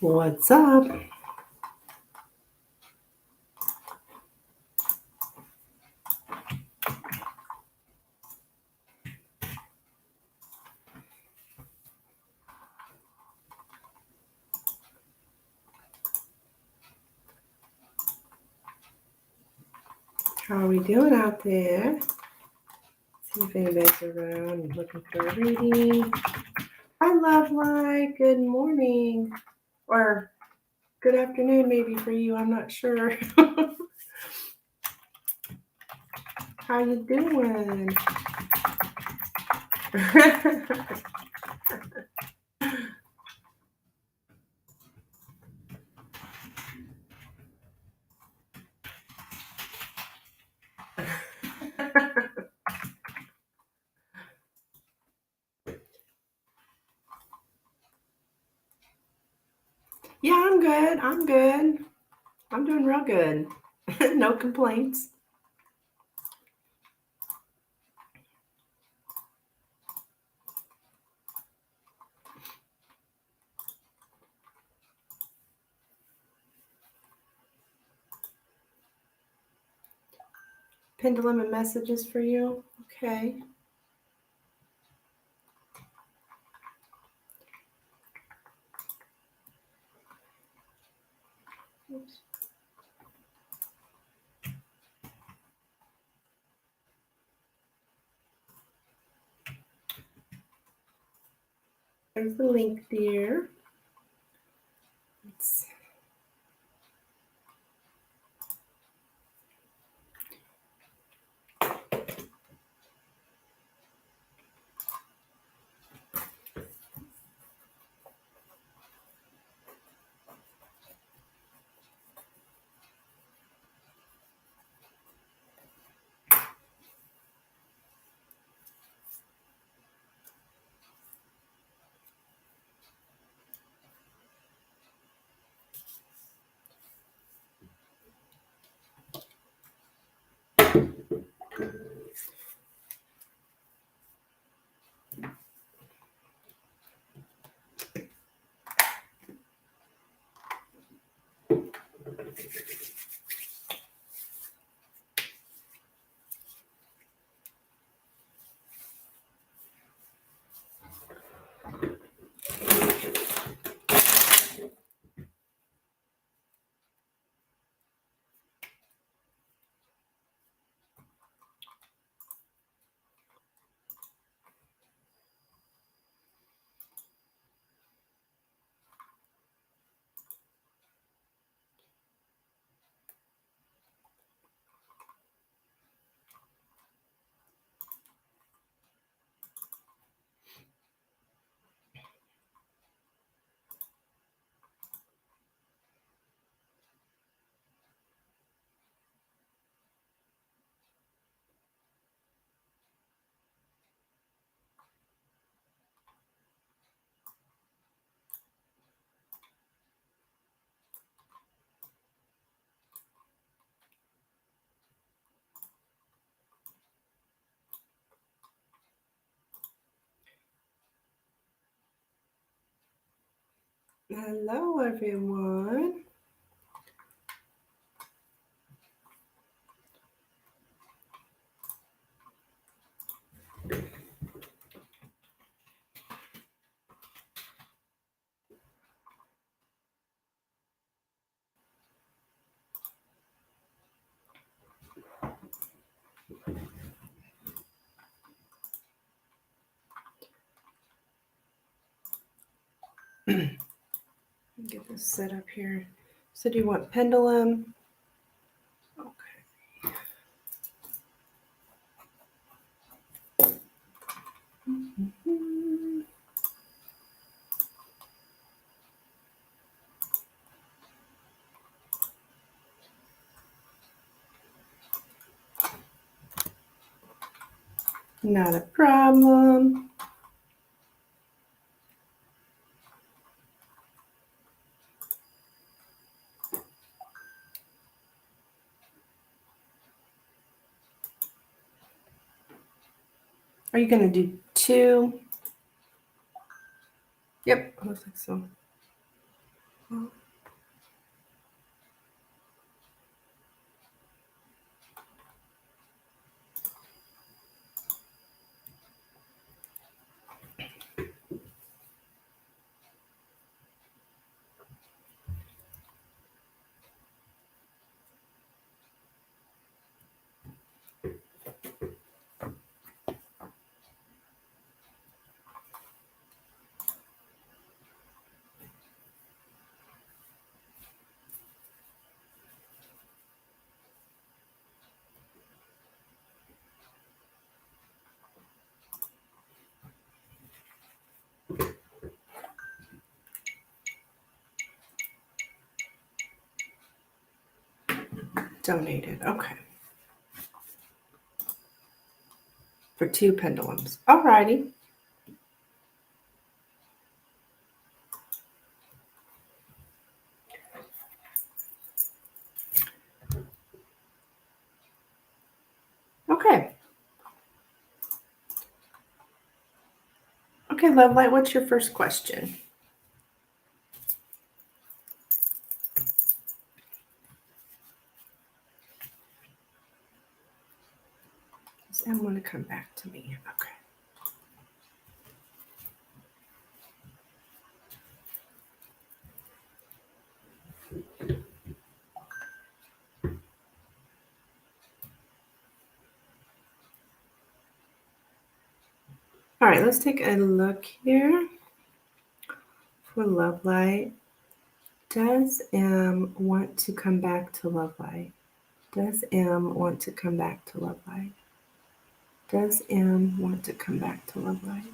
What's up? How are we doing out there? See if anybody's around looking for a reading. Hi, Love Light. Good morning. Or good afternoon, maybe for you. I'm not sure. How you doing? Yeah, I'm good. I'm doing real good. No complaints. Pendulum and messages for you. Okay. Oops. There's the link, dear. Let's Hello, everyone. Get this set up here. So do you want pendulum? Okay. Not a problem. Are you going to do 2? Yep, looks like so. Donated. Okay. For 2 pendulums. Alrighty. Okay. Okay, Love Light, what's your first question? I'm going to come back to me. Okay. All right, let's take a look here for Love Light. Does M want to come back to Love Light? Does M want to come back to Love Light? Does M want to come back to Love Light?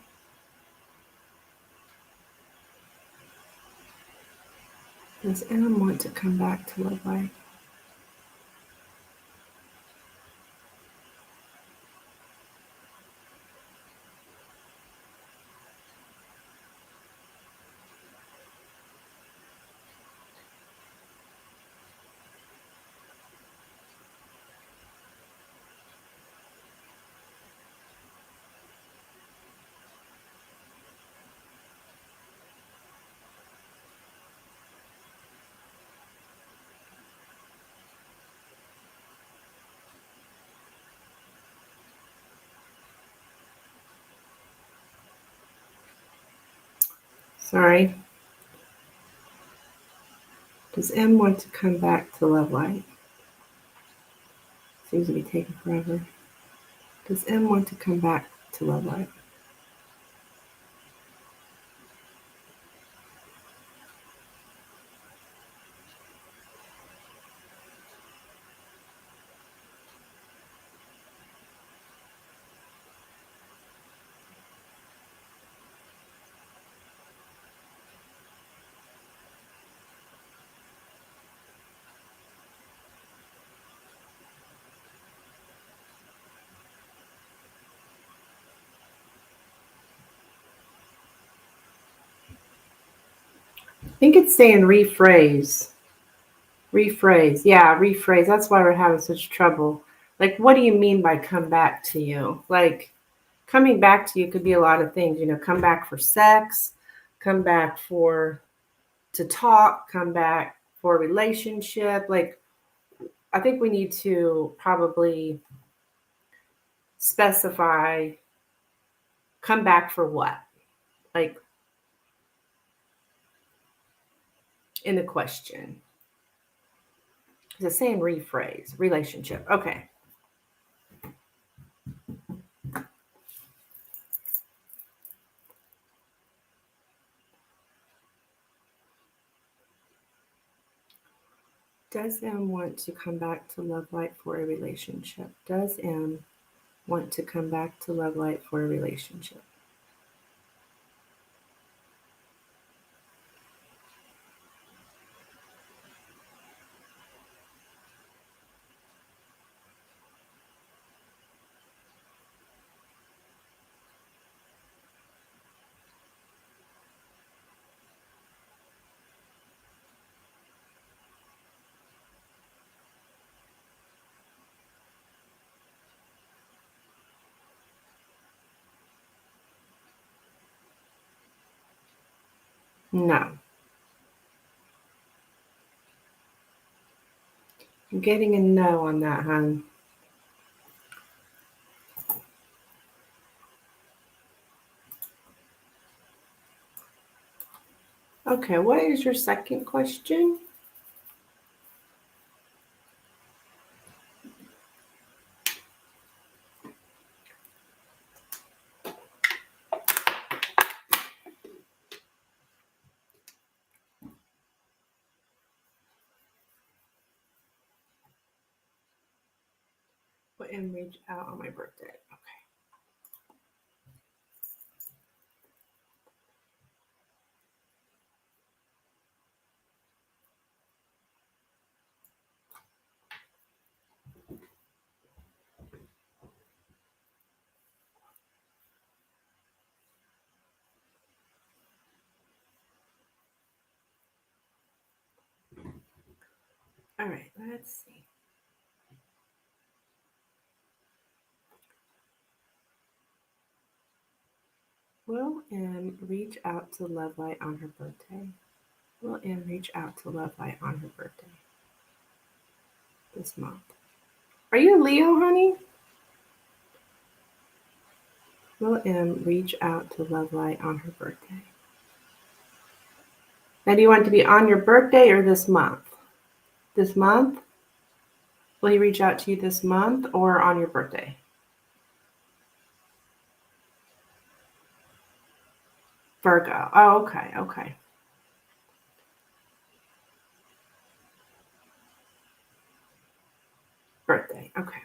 Does M want to come back to Love Light? Sorry. Does M want to come back to Love Light? Seems to be taking forever. Does M want to come back to Love Light? I think it's saying rephrase. Rephrase. Yeah, rephrase. That's why we're having such trouble. Like, what do you mean by come back to you? Like, coming back to you could be a lot of things. Come back for sex, come back to talk, come back for a relationship. Like, I think we need to probably specify come back for what? Like, in the question. It's the same rephrase, relationship. Okay. Does M want to come back to Love Light for a relationship? Does M want to come back to Love Light for a relationship? No. I'm getting a no on that, hon. Okay, what is your second question? Put and reach out on my birthday. Okay. All right, let's see. Will M reach out to Love Light on her birthday? Will M reach out to Love Light on her birthday this month? Are you a Leo, honey? Will M reach out to Love Light on her birthday? Now, do you want it to be on your birthday or this month? This month? Will he reach out to you this month or on your birthday? Virgo. Oh, okay, okay. Birthday, okay.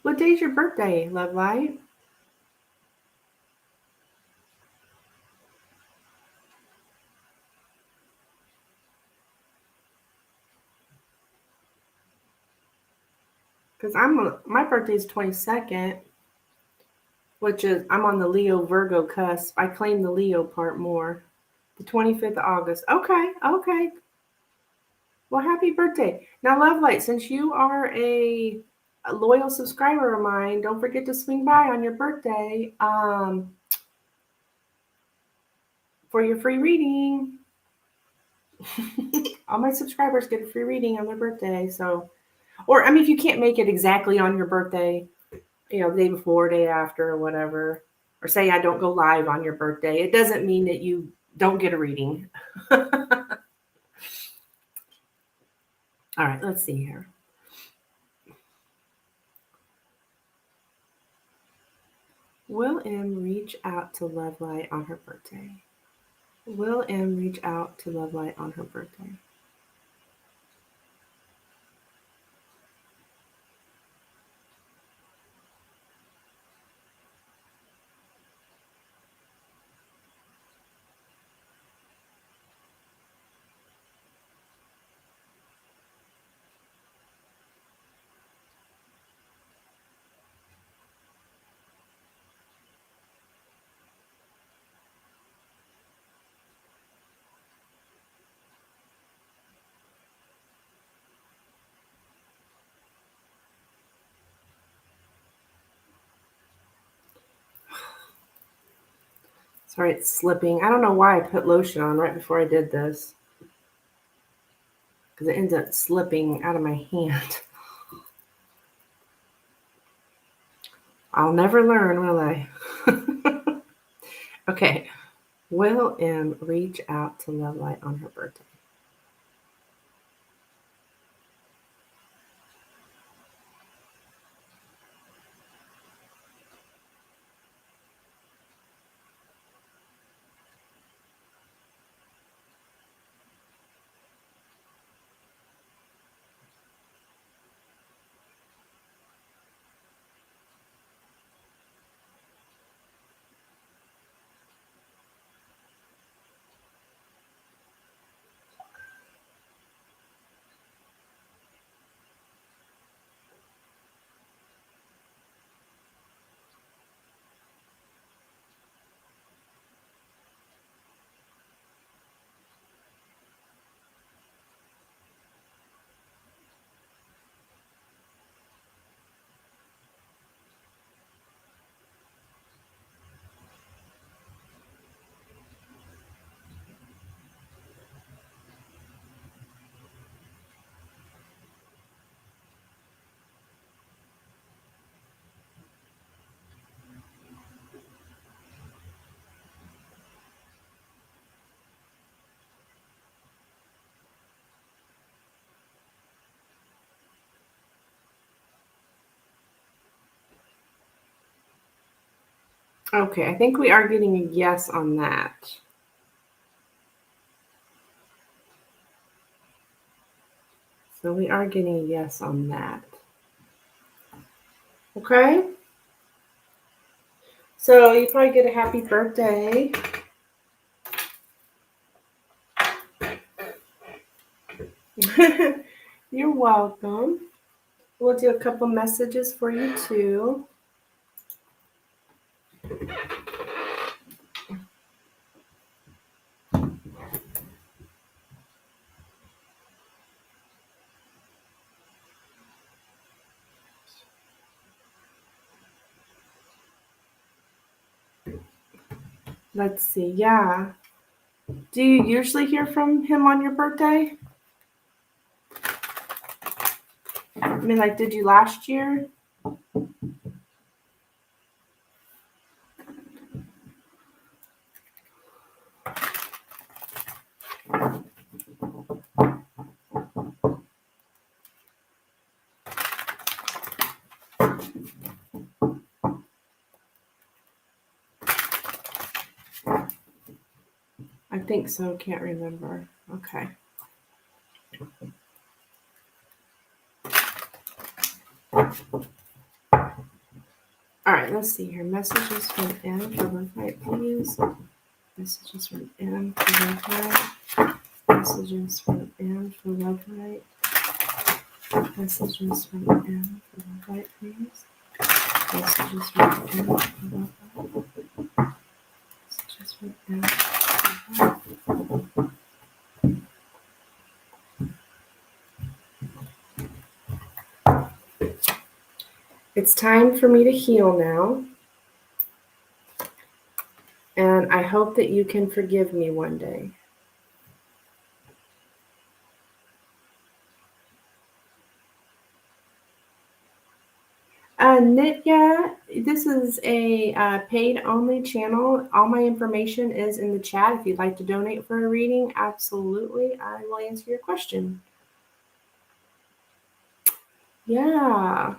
What day's your birthday, Love Light? Because my birthday's 22nd, which is I'm on the Leo Virgo cusp. I claim the Leo part more. The 25th of August. Okay, okay. Well, happy birthday. Now, Love Light, since you are a loyal subscriber of mine, don't forget to swing by on your birthday for your free reading. All my subscribers get a free reading on their birthday. So, or I mean, if you can't make it exactly on your birthday, the day before, day after, or whatever, or say I don't go live on your birthday, it doesn't mean that you don't get a reading. All right, let's see here. Will M reach out to Love Light on her birthday? Will M reach out to Love Light on her birthday? Sorry, it's slipping. I don't know why I put lotion on right before I did this, because it ends up slipping out of my hand. I'll never learn, will I? Okay. Will M reach out to Love Light on her birthday? Okay, I think we are getting a yes on that. So we are getting a yes on that. Okay? So you probably get a happy birthday. You're welcome. We'll do a couple messages for you too. Let's see. Yeah. Do you usually hear from him on your birthday? I mean, like, did you last year? I think so. Can't remember. Okay. All right, let's see here. Messages from M for love light, please. Messages from M for love light. Messages from M for love light. Messages from M for love light, please. Messages from M for love light. Messages from M for love light. It's time for me to heal now. And I hope that you can forgive me one day. Nitya, this is a paid only channel. All my information is in the chat. If you'd like to donate for a reading, absolutely, I will answer your question. Yeah.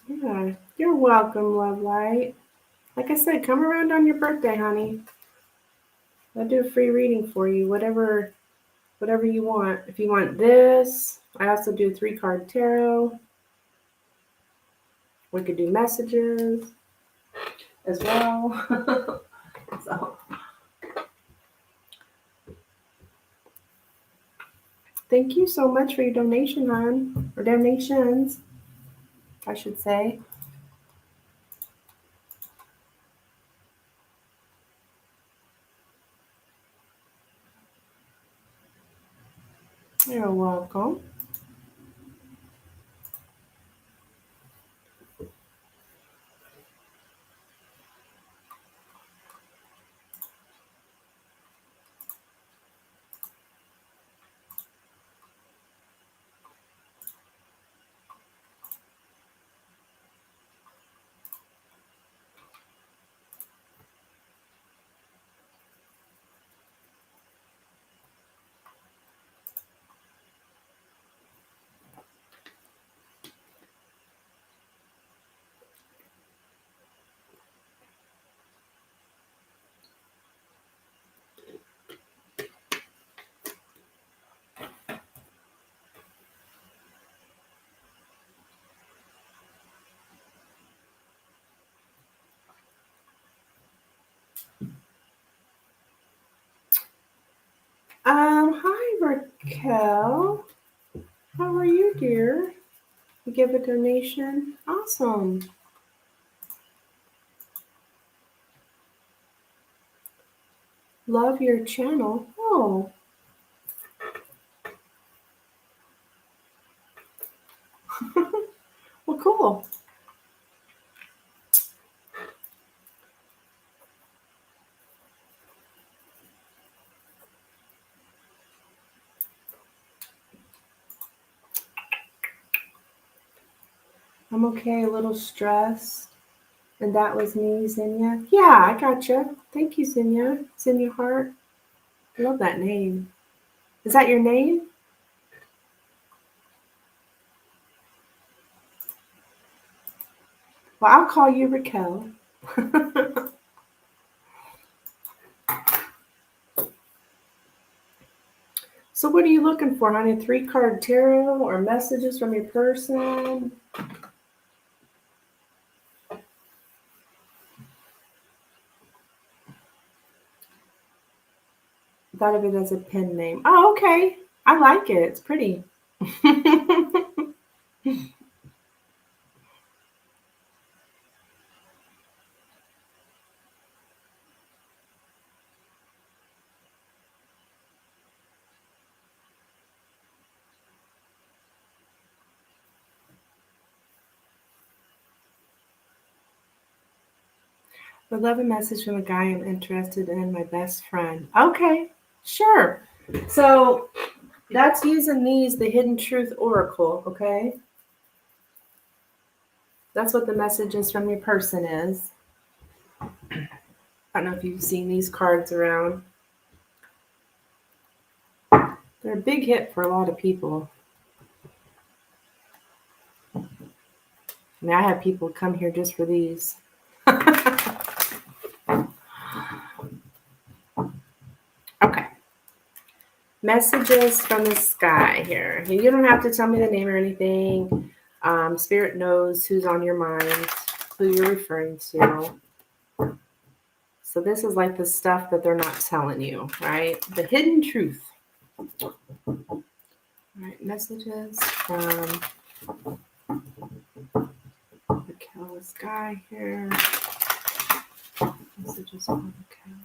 Yeah. You're welcome, Love Light. Like I said, come around on your birthday, honey. I'll do a free reading for you, whatever you want. If you want this, I also do 3-card tarot. We could do messages as well. So, thank you so much for your donation, hon, or donations, I should say. You're welcome. Hi, Raquel. How are you, dear? You give a donation? Awesome. Love your channel. Oh. Well, cool. I'm okay, a little stressed. And that was me, Zinnia. Yeah, I gotcha. Thank you, Zinnia. Zinnia Heart. I love that name. Is that your name? Well, I'll call you Raquel. So what are you looking for, honey? 3-card tarot or messages from your person? Thought of it as a pen name. Oh, okay. I like it. It's pretty. Would love a message from a guy I'm interested in, my best friend. Okay, sure. So that's using the Hidden Truth Oracle, okay? That's what the messages from your person is. I don't know if you've seen these cards around. They're a big hit for a lot of people. I mean, I have people come here just for these. Okay. Messages from the sky here. You don't have to tell me the name or anything. Spirit knows who's on your mind, who you're referring to. So this is like the stuff that they're not telling you, right? The hidden truth. All right, messages from the Raquel Sky here. Messages from Raquel.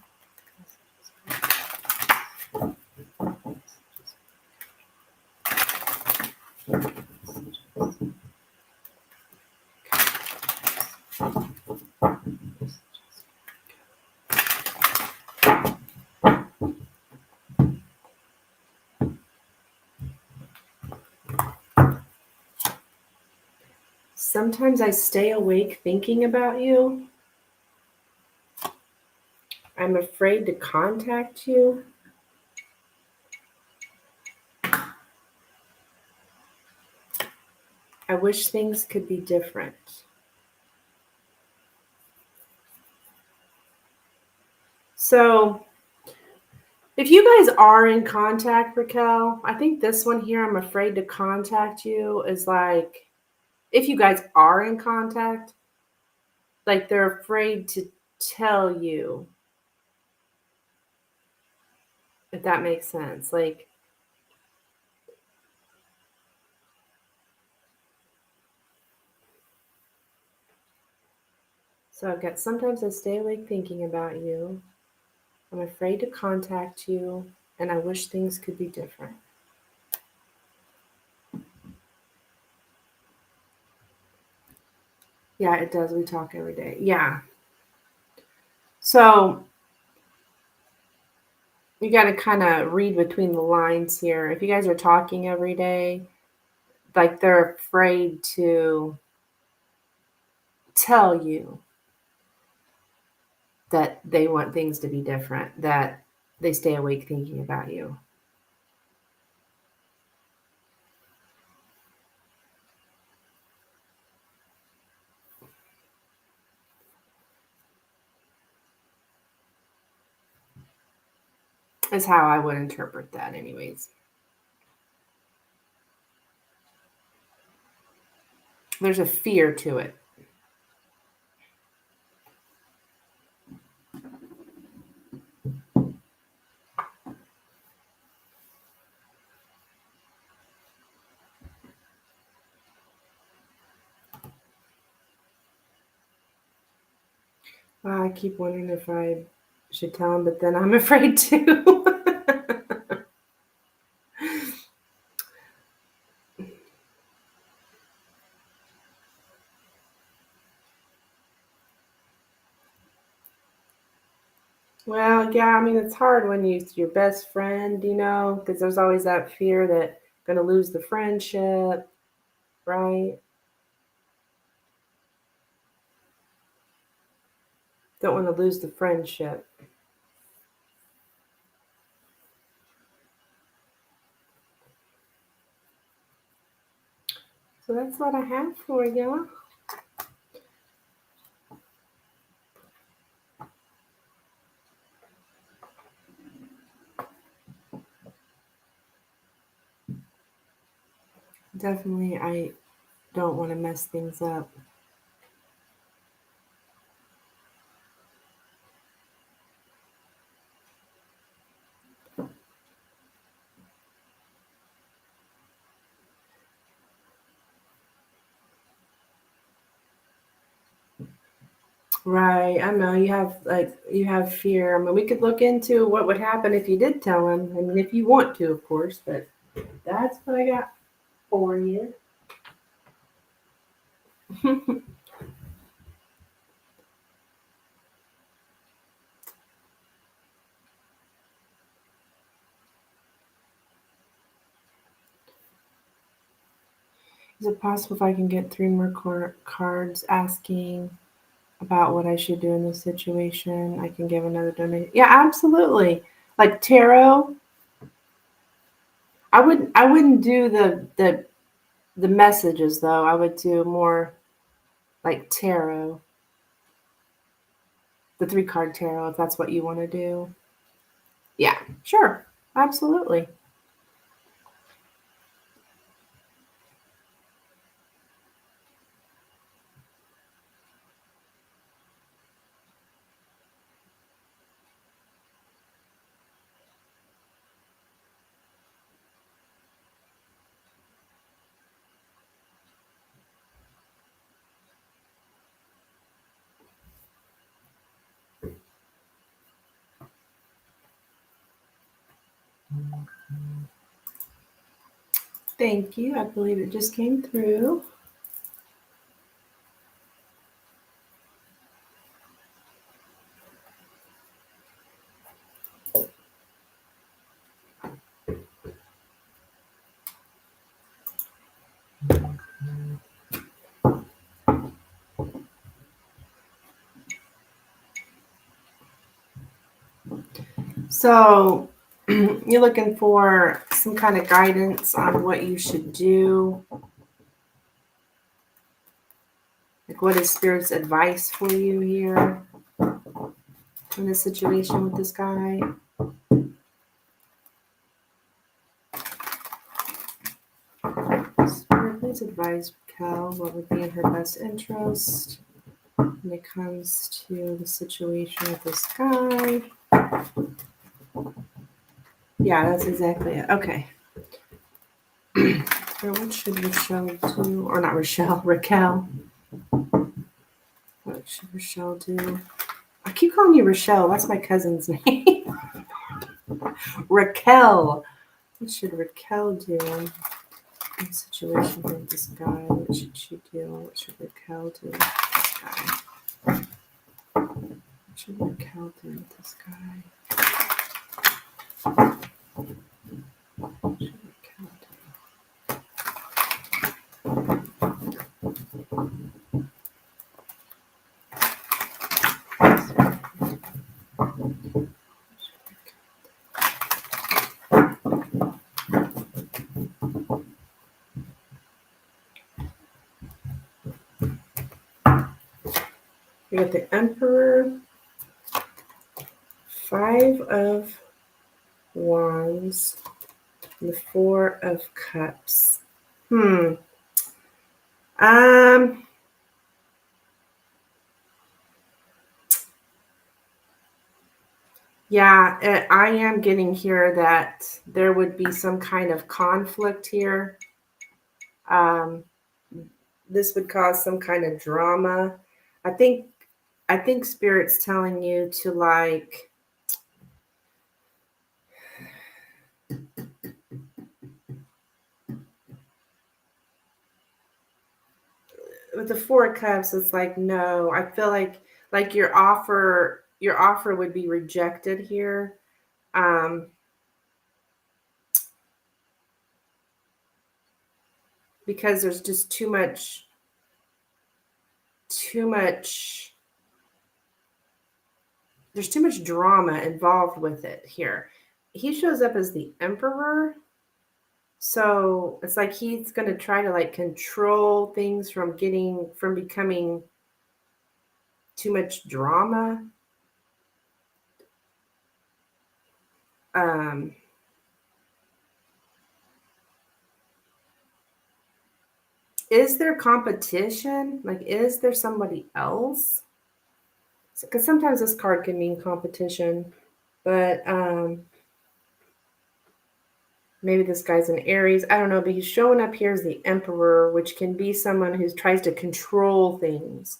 Sometimes I stay awake thinking about you. I'm afraid to contact you. I wish things could be different. So if you guys are in contact, Raquel, I think this one here, I'm afraid to contact you, is like, if you guys are in contact, like they're afraid to tell you, if that makes sense. Like, so I've got, sometimes I stay awake thinking about you. I'm afraid to contact you, and I wish things could be different. Yeah, it does. We talk every day. Yeah. So you got to kind of read between the lines here. If you guys are talking every day, like they're afraid to tell you that they want things to be different, that they stay awake thinking about you. Is how I would interpret that, anyways. There's a fear to it. I keep wondering if I should tell him, but then I'm afraid to. Well, yeah, I mean, it's hard when it's your best friend, because there's always that fear that going to lose the friendship, right? Don't want to lose the friendship. So that's what I have for you. Definitely, I don't want to mess things up. Right. I know you have fear. I mean, we could look into what would happen if you did tell him. I mean, if you want to, of course, but that's what I got for you. Is it possible if I can get three more cards asking about what I should do in this situation? I can give another donation. Yeah, absolutely. Like tarot, I wouldn't do the messages though. I would do more like tarot, the three card tarot, if that's what you want to do. Yeah, sure, absolutely. Thank you. I believe it just came through. So, you're looking for some kind of guidance on what you should do. Like, what is Spirit's advice for you here in this situation with this guy? Spirit, please advise Cal what would be in her best interest when it comes to the situation with this guy. Yeah, that's exactly it. Okay. So what should Rochelle do? Or not Rochelle, Raquel. What should Rochelle do? I keep calling you Rochelle. That's my cousin's name. Raquel. What should Raquel do in a situation with this guy? What should she do? What should Raquel do with this guy? What should Raquel do with this guy? What should Raquel do? We got the Emperor, Five of Wands, and the Four of Cups. Um, yeah, I am getting here that there would be some kind of conflict here. Um, this would cause some kind of drama. I think Spirit's telling you to like with the Four of Cups, it's like no. I feel like your offer would be rejected here. Um, because there's just too much there's too much drama involved with it here. He shows up as the Emperor, so it's like he's going to try to like control things from becoming too much drama. um is there competition? Like, is there somebody else? Because sometimes this card can mean competition, but maybe this guy's an Aries. I don't know, but he's showing up here as the Emperor, which can be someone who tries to control things.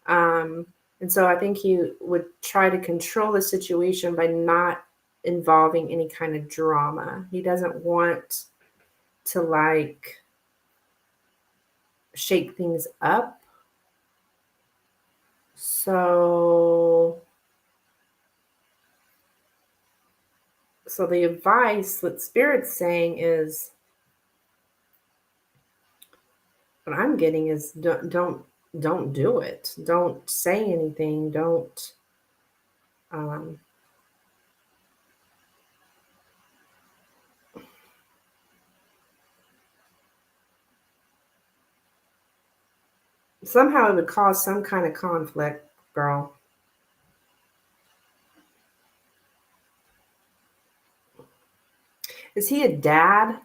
And so I think he would try to control the situation by not involving any kind of drama. He doesn't want to like shake things up. So the advice that Spirit's saying is, what I'm getting is don't do it. Don't say anything. Don't somehow it would cause some kind of conflict, girl. Is he a dad?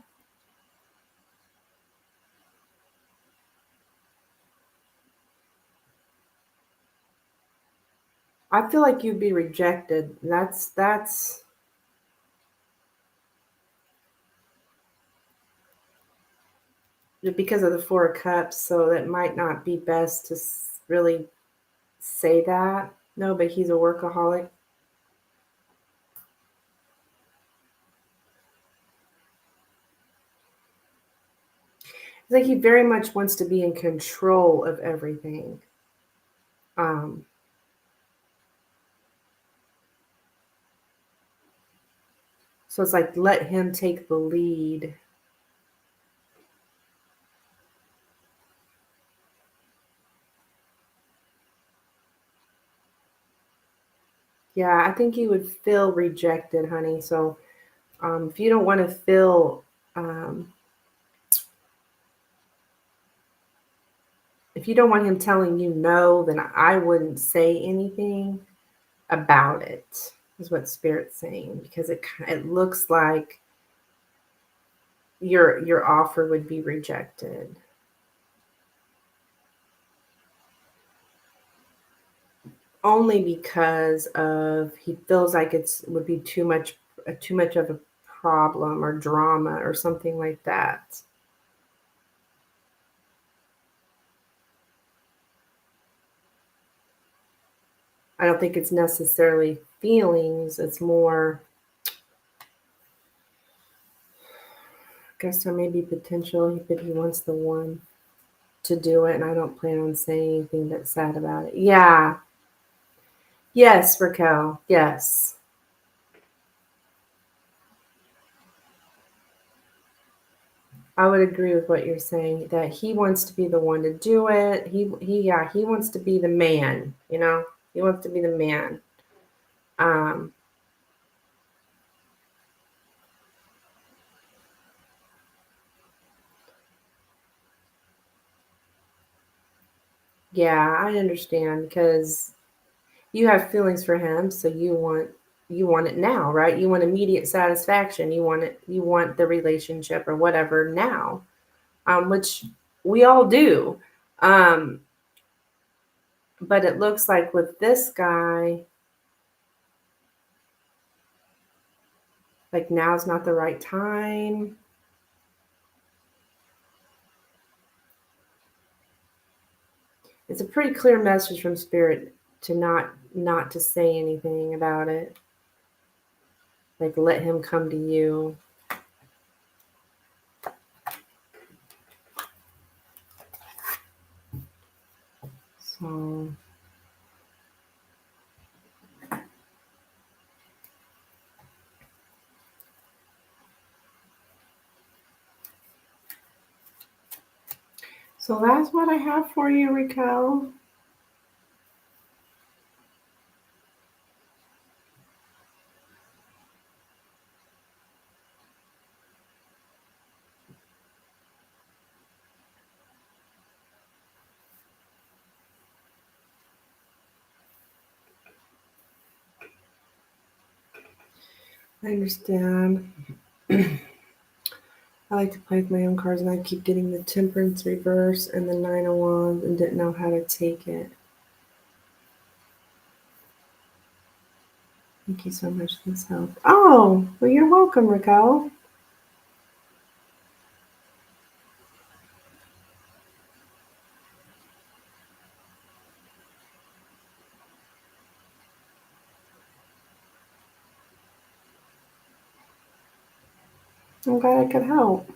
I feel like you'd be rejected. That's because of the Four of Cups, so that might not be best to really say that. No, but he's a workaholic. It's like he very much wants to be in control of everything. So it's like, let him take the lead. Yeah, I think you would feel rejected, honey. So if you don't want to feel, if you don't want him telling you no, then I wouldn't say anything about it, is what Spirit's saying, because it looks like your offer would be rejected. Only because of he feels like would be too much of a problem or drama or something like that. I don't think it's necessarily feelings. It's more, I guess there may be potential, but he wants the one to do it, and I don't plan on saying anything that's sad about it. Yeah. Yes, Raquel. Yes. I would agree with what you're saying, that he wants to be the one to do it. He wants to be the man, you know? He wants to be the man. Um, yeah, I understand, because you have feelings for him, so you want it now, right? You want immediate satisfaction. You want the relationship or whatever now. Which we all do. Um, but it looks like with this guy, like now's not the right time. It's a pretty clear message from Spirit to not to say anything about it. Like, let him come to you. So that's what I have for you, Raquel. I understand. I like to play with my own cards, and I keep getting the Temperance reverse and the Nine of Wands and didn't know how to take it. Thank you so much. This helped. Oh, well, you're welcome, Raquel. I'm glad I could help.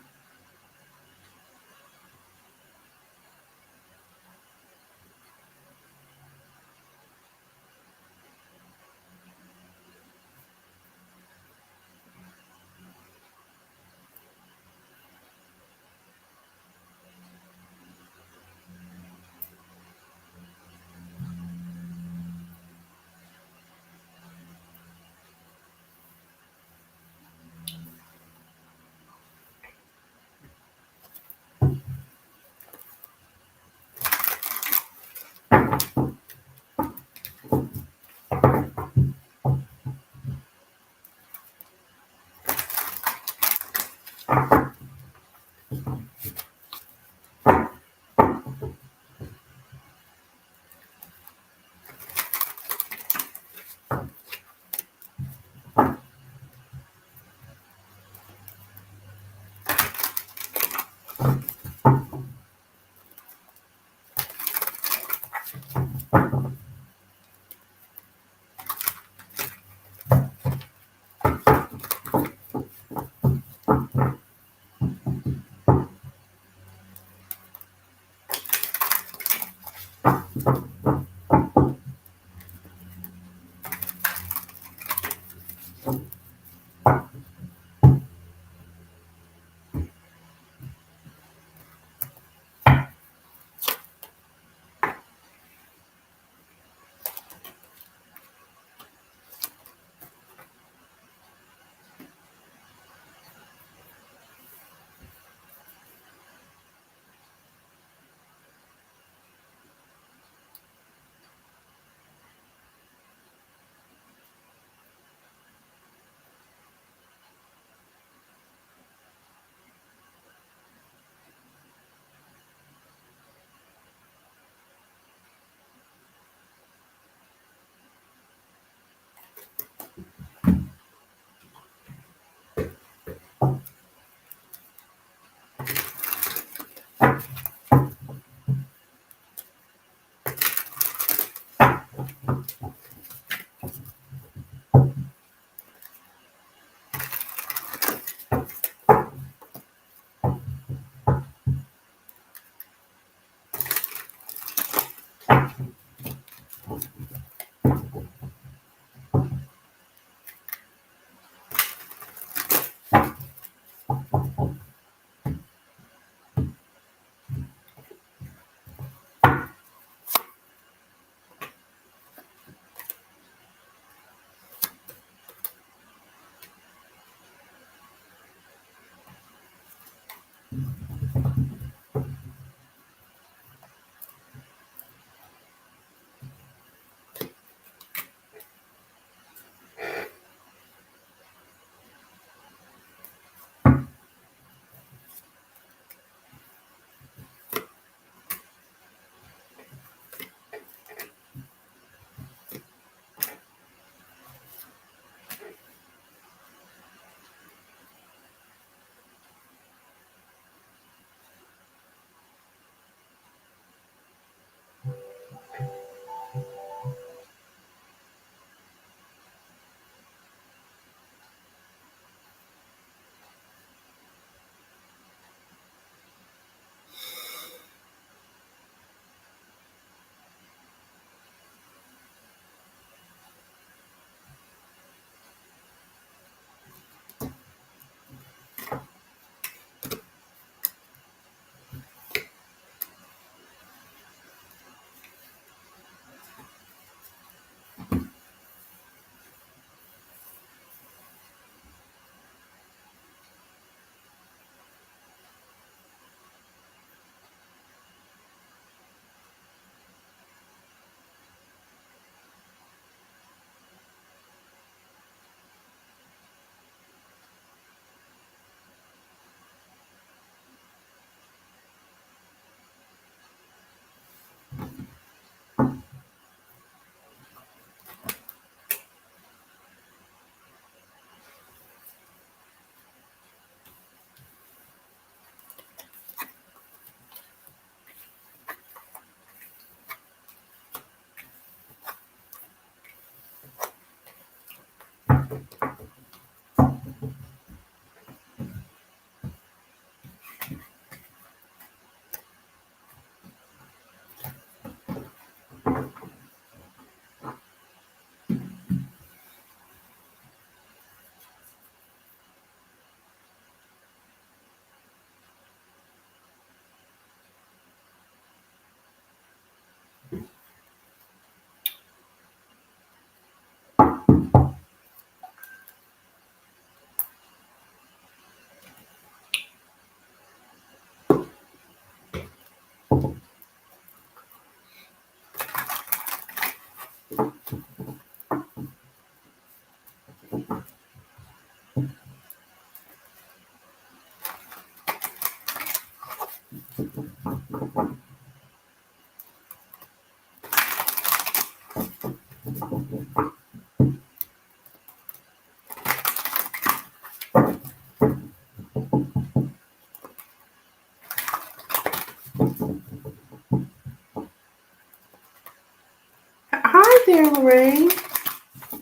Lorraine.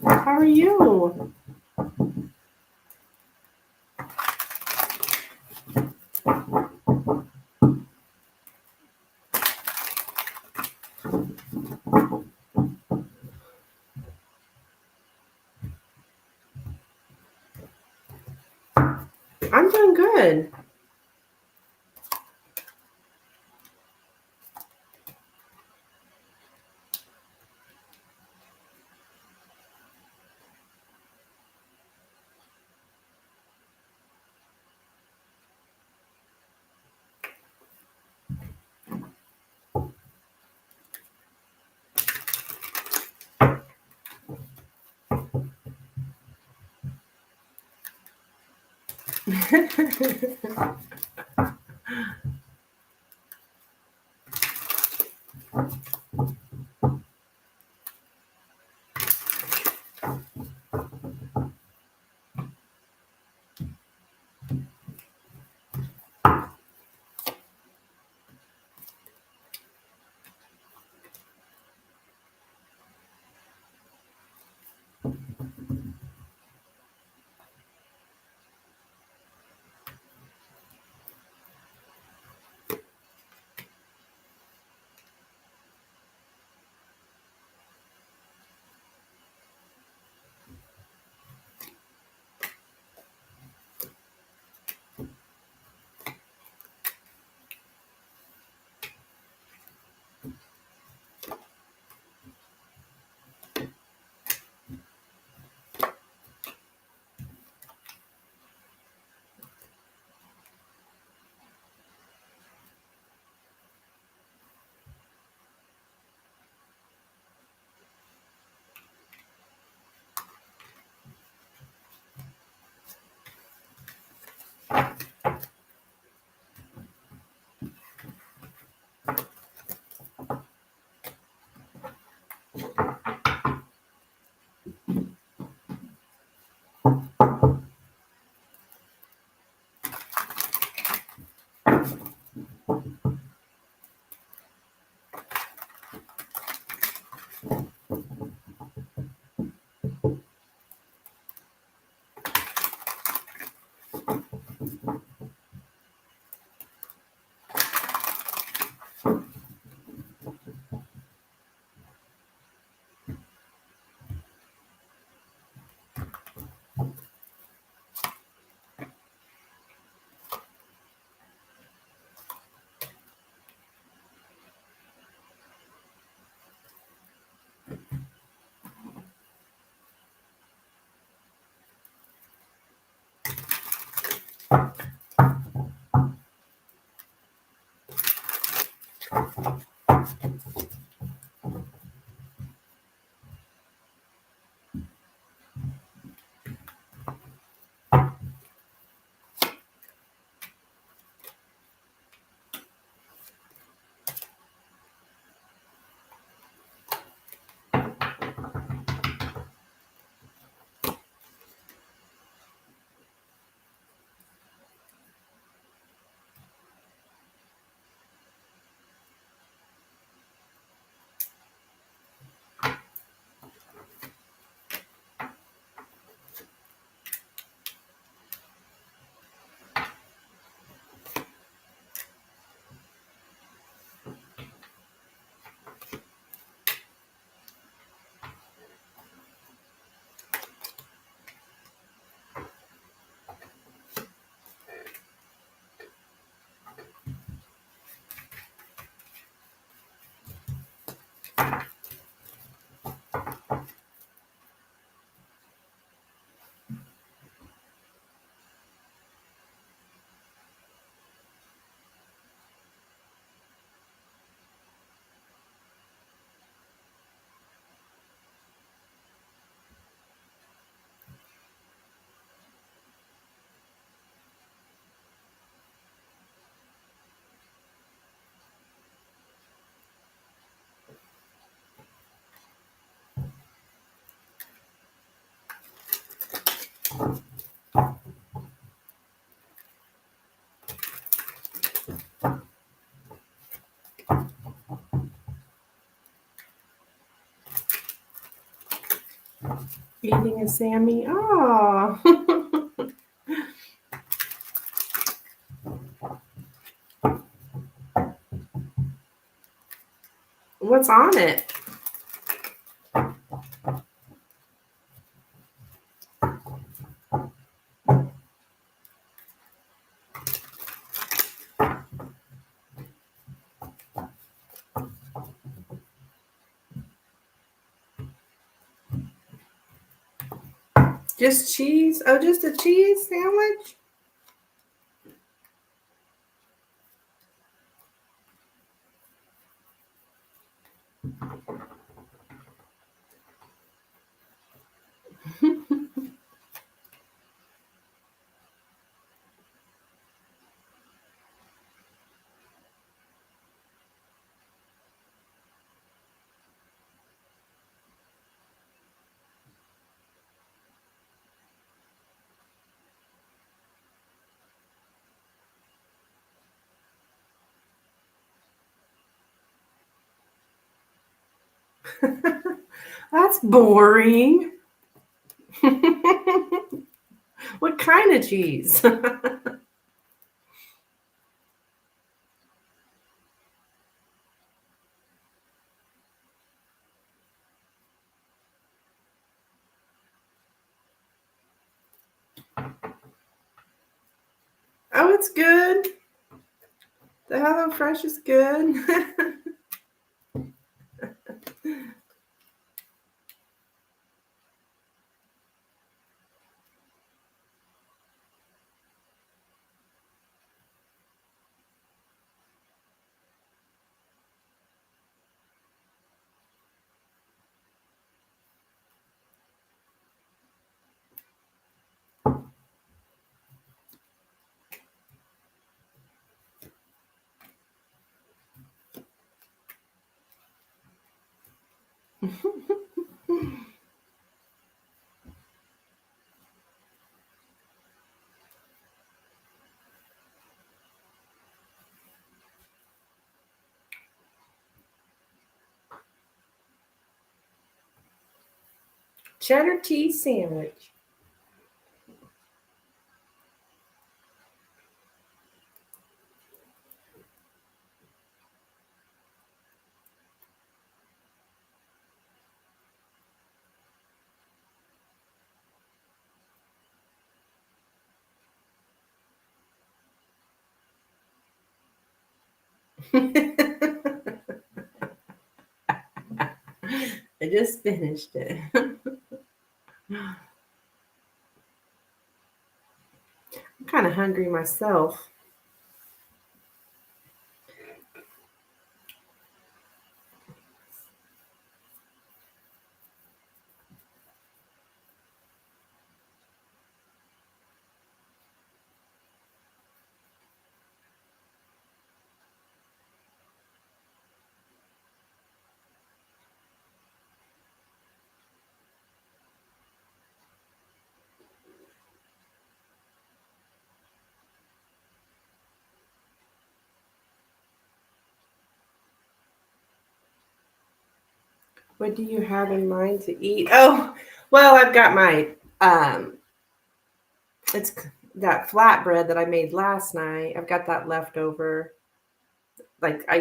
How are you? I'm doing good. Eating a Sammy. Oh. What's on it? Just cheese? Oh, just a cheese sandwich? That's boring. What kind of cheese? Oh, it's good. The HelloFresh is good. Cheddar cheese sandwich. I just finished it. I'm kind of hungry myself. What do you have in mind to eat? Oh, well, I've got my it's that flatbread that I made last night. I've got that left over. Like I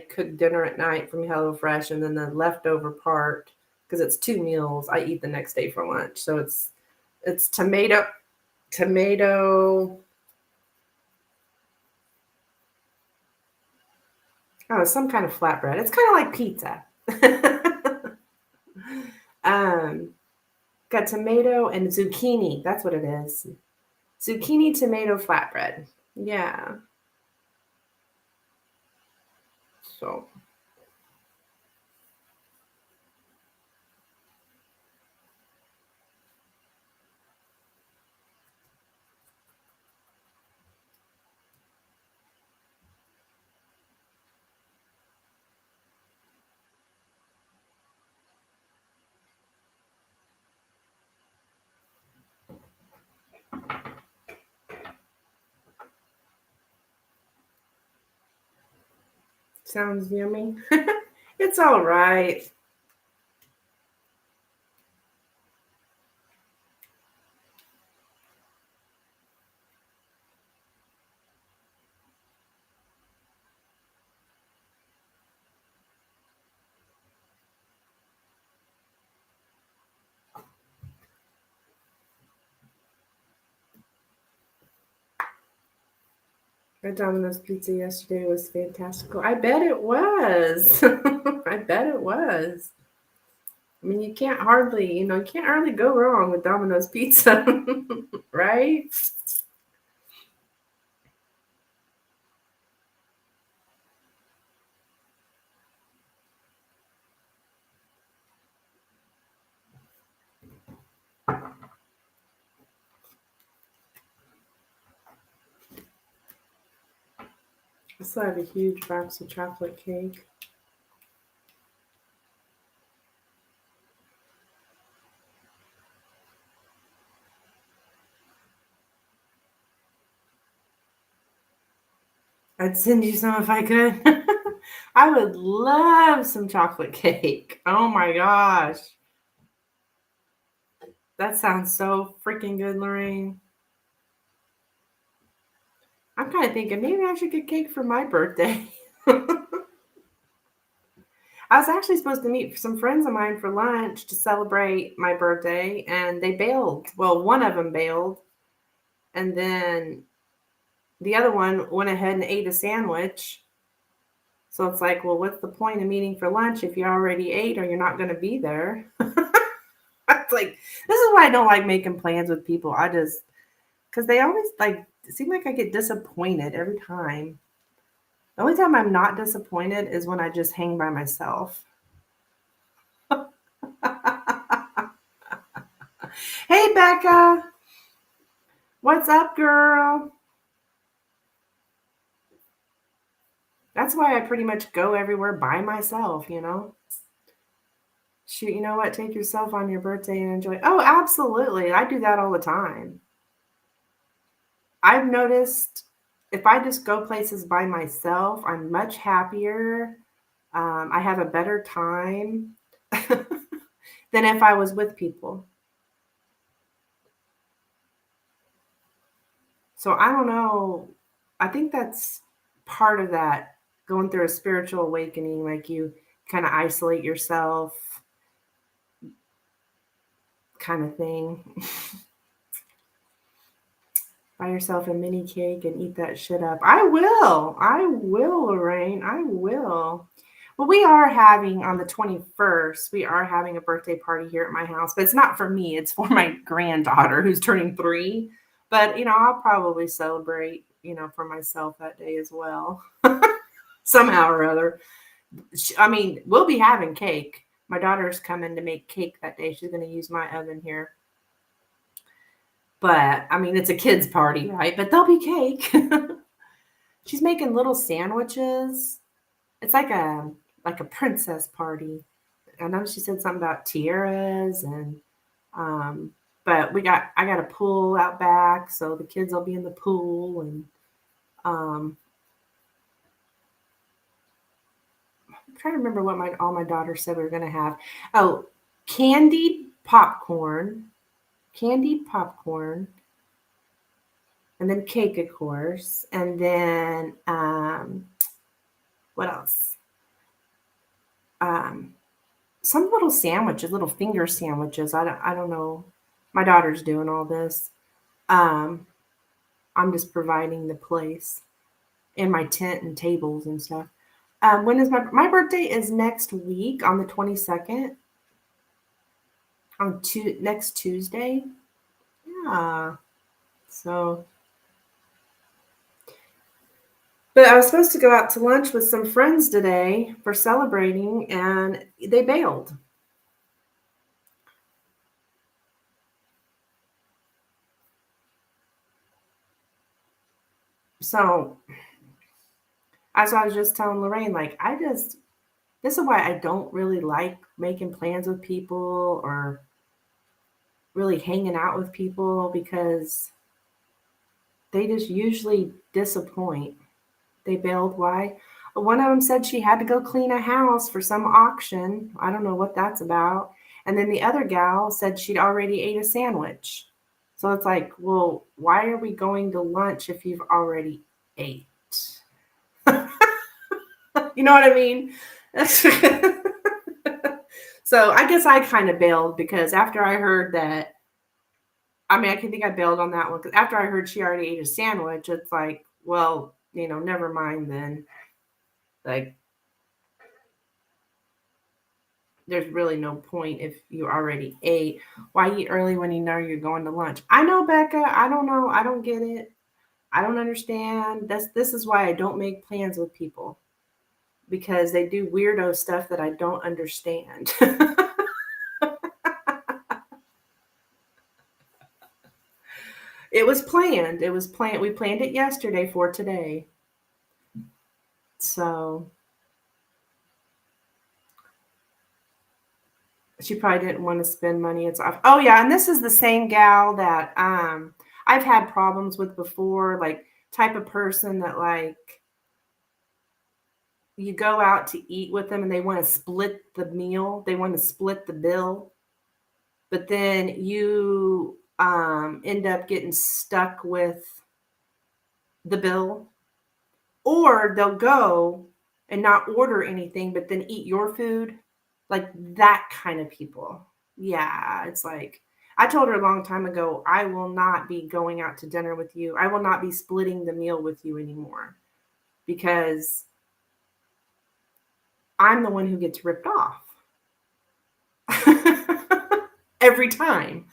cook dinner at night from HelloFresh, and then the leftover part, because it's 2 meals, I eat the next day for lunch. So it's tomato. Oh, it's some kind of flatbread. It's kind of like pizza. um, got tomato and zucchini. That's what it is. Zucchini tomato flatbread. Yeah. So sounds yummy. It's all right. That Domino's pizza yesterday was fantastical. I bet it was. I bet it was. I mean, you can't hardly go wrong with Domino's pizza, right? I still have a huge box of chocolate cake. I'd send you some if I could. I would love some chocolate cake. Oh my gosh. That sounds so freaking good, Lorraine. I'm kind of thinking maybe I should get cake for my birthday. I was actually supposed to meet some friends of mine for lunch to celebrate my birthday, and they bailed. Well, one of them bailed, and then the other one went ahead and ate a sandwich. So it's like, well, what's the point of meeting for lunch if you already ate or you're not going to be there? It's like, this is why I don't like making plans with people. Because they always it seems like I get disappointed every time. The only time I'm not disappointed is when I just hang by myself. Hey, Becca. What's up, girl? That's why I pretty much go everywhere by myself, Shoot, you know what? Take yourself on your birthday and enjoy. Oh, absolutely. I do that all the time. I've noticed if I just go places by myself, I'm much happier. I have a better time than if I was with people. So I don't know. I think that's part of that going through a spiritual awakening, like you kind of isolate yourself, kind of thing. Buy yourself a mini cake and eat that shit up. I will. I will, Lorraine. I will. Well, we are having on the 21st, we are having a birthday party here at my house, but it's not for me. It's for my granddaughter who's turning 3. But, I'll probably celebrate, for myself that day as well. Somehow or other. I mean, we'll be having cake. My daughter's coming to make cake that day. She's going to use my oven here. But I mean, it's a kids' party, right? But there'll be cake. She's making little sandwiches. It's like a princess party. I know she said something about tiaras and but I got a pool out back, so the kids will be in the pool and I'm trying to remember what all my daughters said we were gonna have. Oh, candied popcorn, and then cake, of course, and then what else? Um, some little sandwiches, little finger sandwiches. I don't know. My daughter's doing all this. Um, I'm just providing the place and my tent and tables and stuff. When is my birthday is next week on the 22nd on next Tuesday. Yeah. So, but I was supposed to go out to lunch with some friends today for celebrating, and they bailed. So, as I was just telling Lorraine, like, this is why I don't really like making plans with people or really hanging out with people because they just usually disappoint. They bailed. Why? One of them said she had to go clean a house for some auction. I don't know what that's about. And then the other gal said she'd already ate a sandwich. So it's like, well, why are we going to lunch if you've already ate? You know what I mean? So I guess I kind of bailed because after I heard that, I mean, I can think I bailed on that one because after I heard she already ate a sandwich, it's like, well, never mind then. Like, there's really no point if you already ate. Why eat early when you know you're going to lunch? I know, Becca. I don't know. I don't get it. I don't understand. This is why I don't make plans with people, because they do weirdo stuff that I don't understand. It was planned. It was planned. We planned it yesterday for today. So she probably didn't want to spend money. It's off. Oh yeah, and this is the same gal that I've had problems with before, like type of person that like you go out to eat with them and they want to split the meal, they want to split the bill, but then you end up getting stuck with the bill, or they'll go and not order anything but then eat your food, like that kind of people. Yeah, it's like I told her a long time ago, I will not be going out to dinner with you. I will not be splitting the meal with you anymore, because I'm the one who gets ripped off. Every time.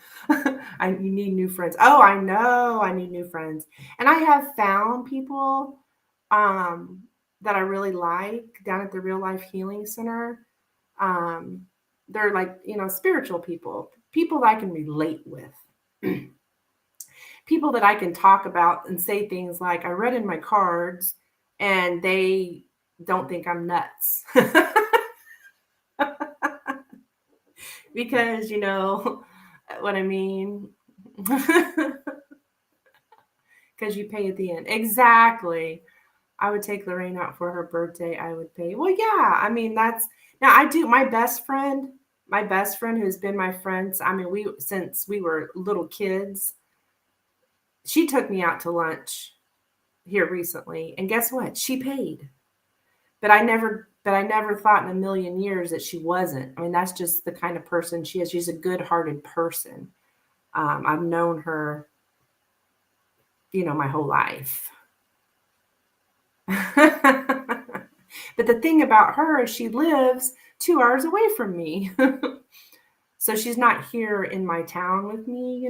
You need new friends. Oh, I know I need new friends. And I have found people that I really like down at the Real Life Healing Center. Um, they're like, spiritual people that I can relate with. People that I can talk about and say things like, I read in my cards, and they don't think I'm nuts. Because you know what I mean. Because you pay at the end. Exactly. I would take Lorraine out for her birthday. I would pay. Well, yeah. I mean, that's now I do. My best friend who's been my friend. I mean, since we were little kids, she took me out to lunch here recently, and guess what? She paid. But I never thought in a million years that she wasn't. I mean, that's just the kind of person she is. She's a good-hearted person. I've known her, my whole life. But the thing about her is she lives 2 hours away from me. So she's not here in my town with me.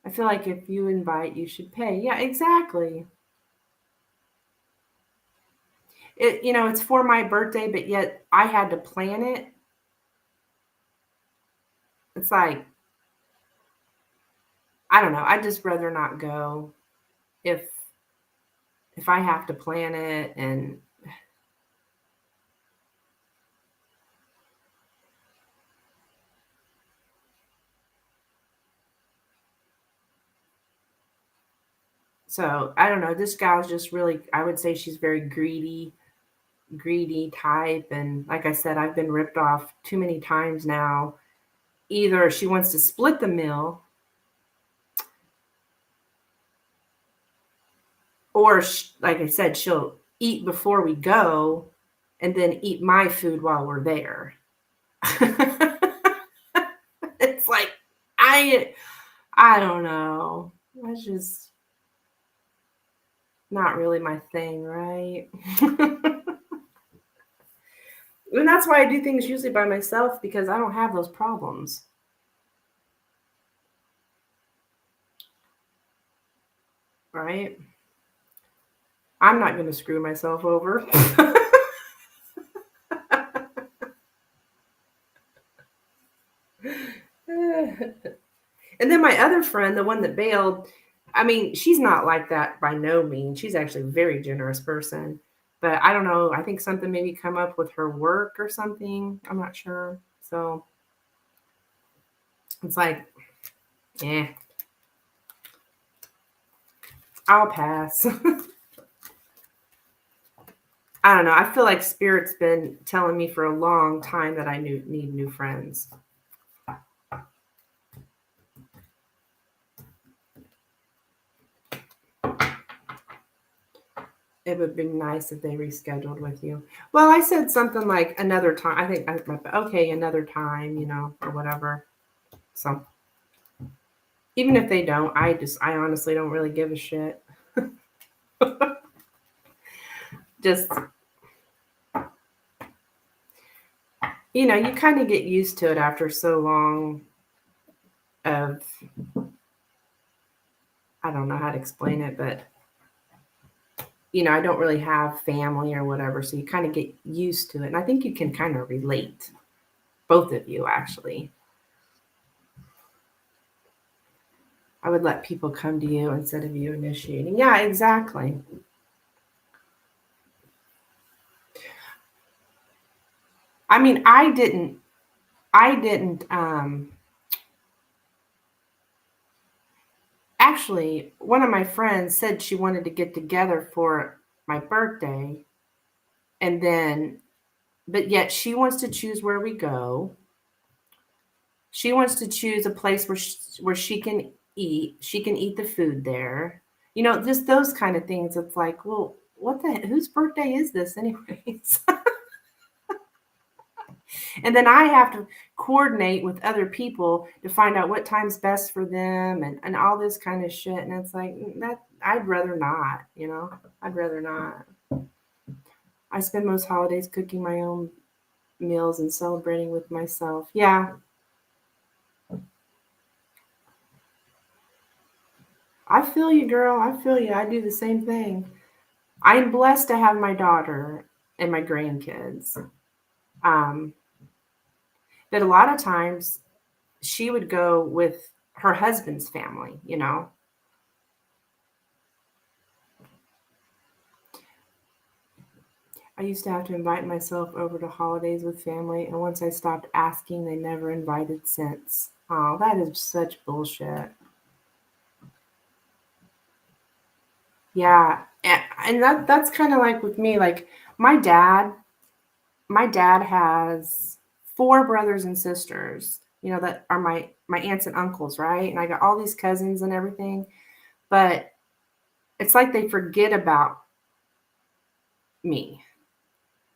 I feel like if you invite, you should pay. Yeah, exactly. It's for my birthday, but yet I had to plan it. It's like, I don't know. I'd just rather not go if I have to plan it. And so I don't know. This gal's just really, I would say she's very greedy type. And like I said, I've been ripped off too many times now. Either she wants to split the meal, or like I said, she'll eat before we go and then eat my food while we're there. It's like, I don't know. That's just not really my thing, right? And that's why I do things usually by myself, because I don't have those problems. Right? I'm not going to screw myself over. And then my other friend, the one that bailed, I mean, she's not like that by no means. She's actually a very generous person. But I don't know. I think something maybe come up with her work or something. I'm not sure. So it's like, eh, I'll pass. I don't know. I feel like Spirit's been telling me for a long time that I need new friends. It would be nice if they rescheduled with you. Well, I said something like another time. I think okay, another time, or whatever. So Even if they don't, I honestly don't really give a shit. Just, you know, you kind of get used to it after so long of, I don't know how to explain it, but you know, I don't really have family or whatever, so you kind of get used to it. And I think you can kind of relate, both of you actually. I would let people come to you instead of you initiating. Yeah, exactly. I mean, I didn't actually, one of my friends said she wanted to get together for my birthday, and then but yet she wants to choose where we go. She wants to choose a place where she can eat. She can eat the food there. You know, just those kind of things. It's like, well, whose birthday is this anyways? And then I have to coordinate with other people to find out what time's best for them and all this kind of shit. And it's like that I'd rather not, you know. I'd rather not. I spend most holidays cooking my own meals and celebrating with myself. Yeah, I feel you, girl. I feel you. I do the same thing. I'm blessed to have my daughter and my grandkids. Um, but a lot of times she would go with her husband's family, you know. I used to have to invite myself over to holidays with family, and once I stopped asking, they never invited since. Oh, that is such bullshit. Yeah, and that's kind of like with me. Like my dad, my dad has four brothers and sisters. You know that are my aunts and uncles, right? And I got all these cousins and everything, but it's like they forget about me.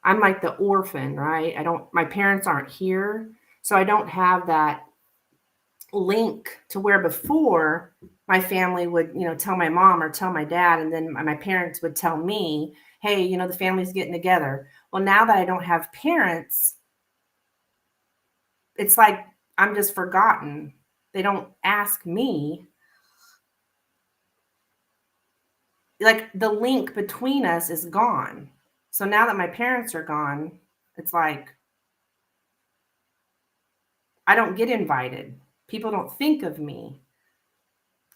I'm like the orphan, right? I don't. My parents aren't here, so I don't have that link to where before my family would, you know, tell my mom or tell my dad, and then my parents would tell me, hey, you know, the family's getting together. Well, now that I don't have parents, it's like I'm just forgotten. They don't ask me. Like the link between us is gone. So now that my parents are gone, it's like I don't get invited. People don't think of me.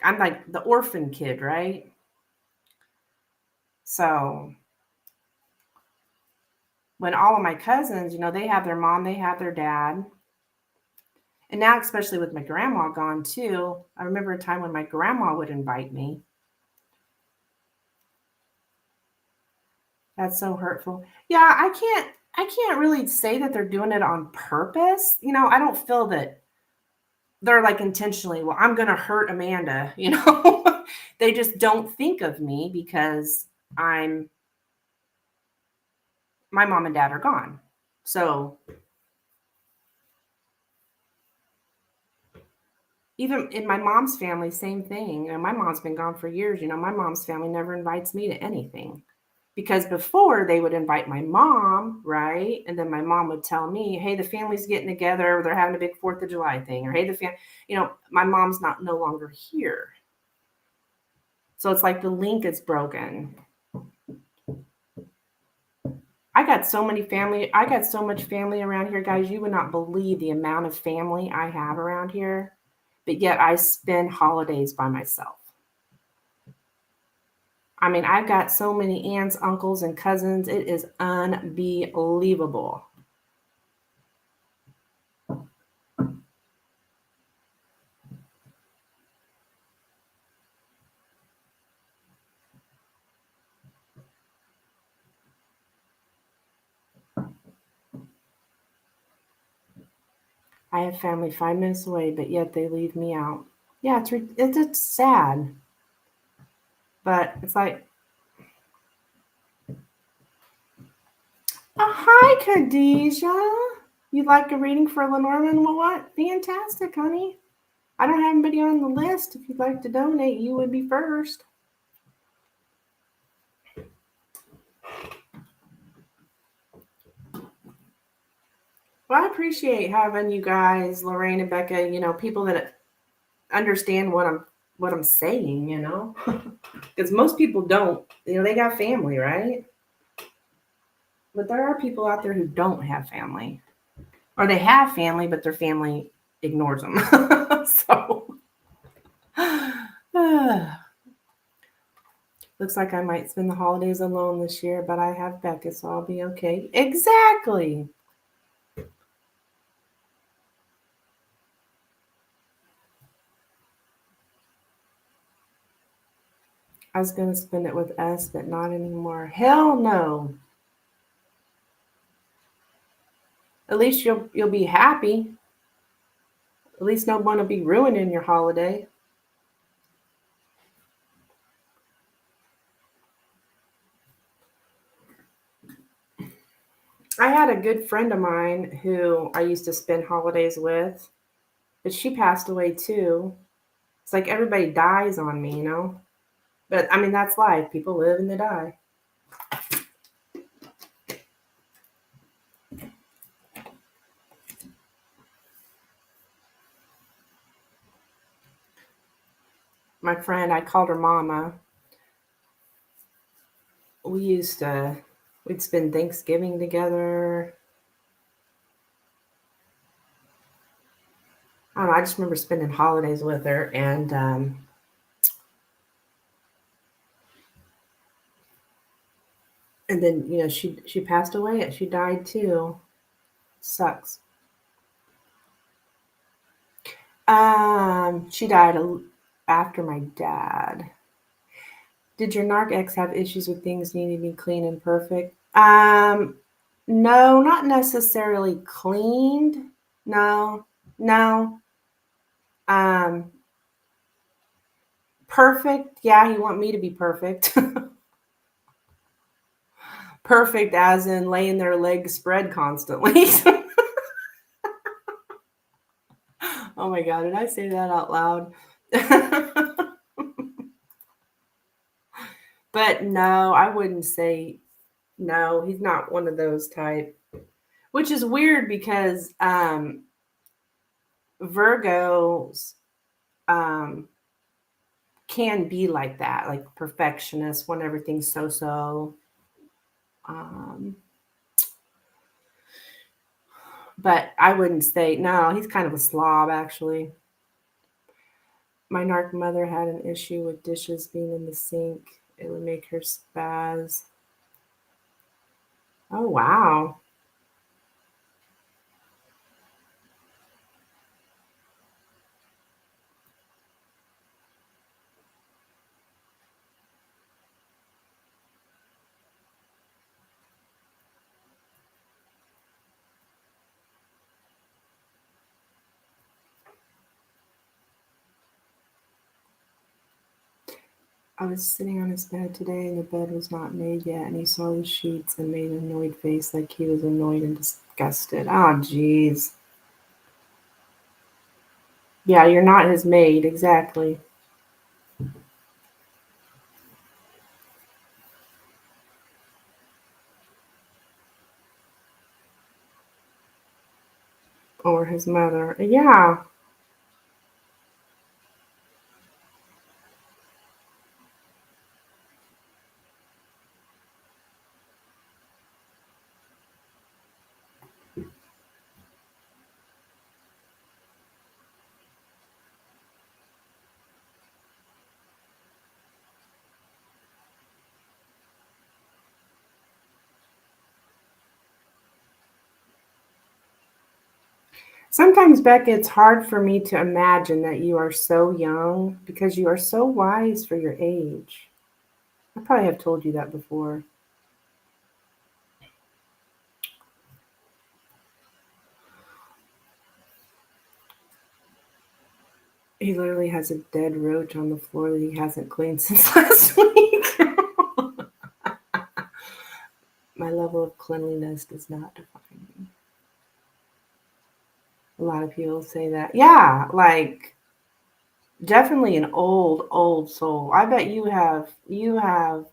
I'm like the orphan kid, right? So when all of my cousins, you know, they have their mom, they have their dad. And now, especially with my grandma gone too, I remember a time when my grandma would invite me. That's so hurtful. Yeah, I can't really say that they're doing it on purpose. You know, I don't feel that they're like intentionally, well, I'm gonna hurt Amanda, you know. They just don't think of me because I'm my mom and dad are gone. So even in my mom's family, same thing. You know, my mom's been gone for years. You know, my mom's family never invites me to anything because before they would invite my mom, right? And then my mom would tell me, hey, the family's getting together. They're having a big 4th of July thing. Or, hey, you know, my mom's not no longer here. So it's like the link is broken. I got so much family around here, guys. You would not believe the amount of family I have around here. But yet I spend holidays by myself. I mean, I've got so many aunts, uncles, and cousins. It is unbelievable. I have family 5 minutes away, but yet they leave me out. Yeah, it's sad, but it's like, oh, hi, Khadijah. You'd like a reading for Lenormand? Well, what? Fantastic, honey. I don't have anybody on the list. If you'd like to donate, you would be first. Well, I appreciate having you guys, Lorraine and Becca, people that understand what I'm saying, because most people don't. They got family, right? But there are people out there who don't have family, or they have family, but their family ignores them. So, looks like I might spend the holidays alone this year, but I have Becca, so I'll be okay. Exactly. I was going to spend it with S, but not anymore. Hell no. At least you'll be happy. At least no one will be ruining your holiday. I had a good friend of mine who I used to spend holidays with, but she passed away too. It's like everybody dies on me. But I mean, that's life. People live and they die. My friend, I called her Mama. We'd spend Thanksgiving together. I don't know, I just remember spending holidays with her, and then she passed away. She died too. Sucks. She died after my dad. Did your narc ex have issues with things needing to be clean and perfect? No, not necessarily cleaned. No, no. Um, Perfect. Yeah, he want me to be perfect. Perfect as in laying their legs spread constantly. Oh my God, did I say that out loud? But no, I wouldn't say no. He's not one of those type, which is weird because Virgos can be like that, like perfectionist, want everything so. Um, but I wouldn't say no. He's kind of a slob, actually. My narc mother had an issue with dishes being in the sink. It would make her spaz. Oh, wow. I was sitting on his bed today and the bed was not made yet, and he saw the sheets and made an annoyed face like he was annoyed and disgusted. Oh, jeez. Yeah, you're not his maid, exactly. Or his mother. Yeah. Sometimes, Becca, it's hard for me to imagine that you are so young because you are so wise for your age. I probably have told you that before. He literally has a dead roach on the floor that he hasn't cleaned since last week. My level of cleanliness does not define me. A lot of people say that. Yeah, like Definitely an old soul. I bet you have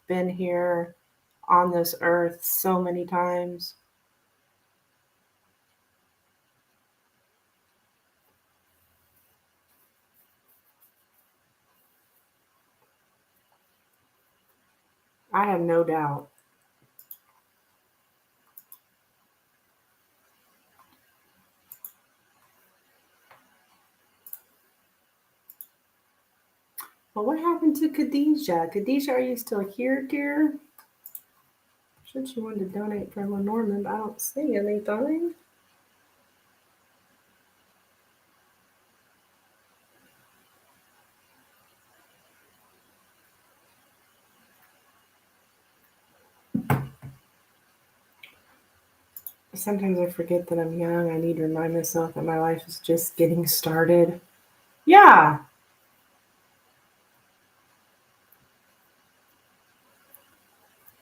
been here on this earth so many times. I have no doubt. Well, what happened to Khadijah? Khadijah, are you still here, dear? Should she want to donate for Lenormand? I don't see anything. Sometimes I forget that I'm young. I need to remind myself that my life is just getting started. Yeah.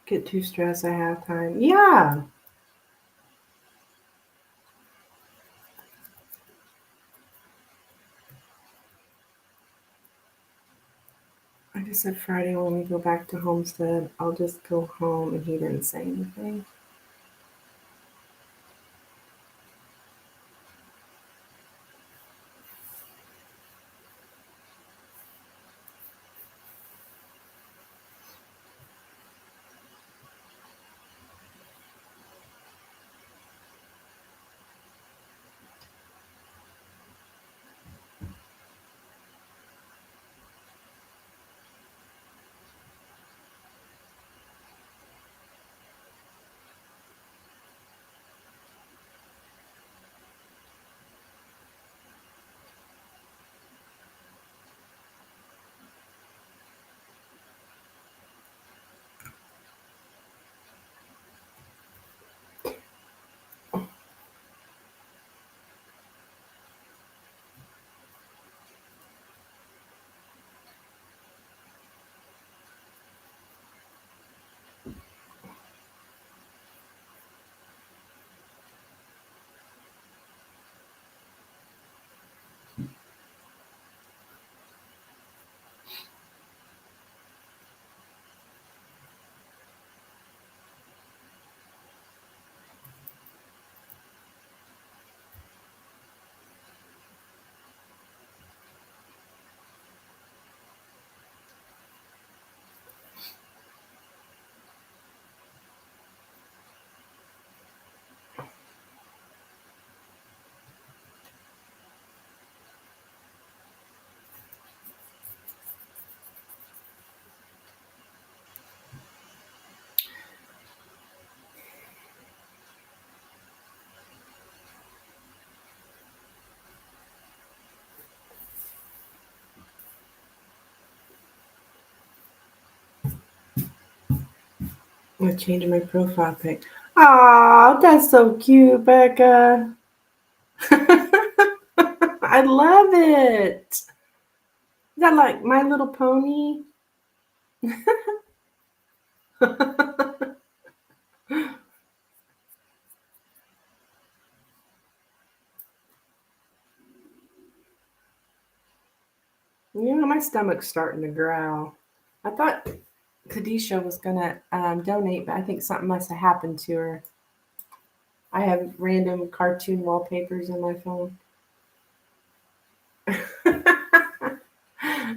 Get too stressed, I have time. Yeah. I just said Friday when we go back to Homestead, I'll just go home, and he didn't say anything. I changed my profile pic. Aw, that's so cute, Becca. I love it. Is that like My Little Pony? You know, my stomach's starting to growl. I thought Kadisha was gonna donate, but I think something must have happened to her. I have random cartoon wallpapers on my phone.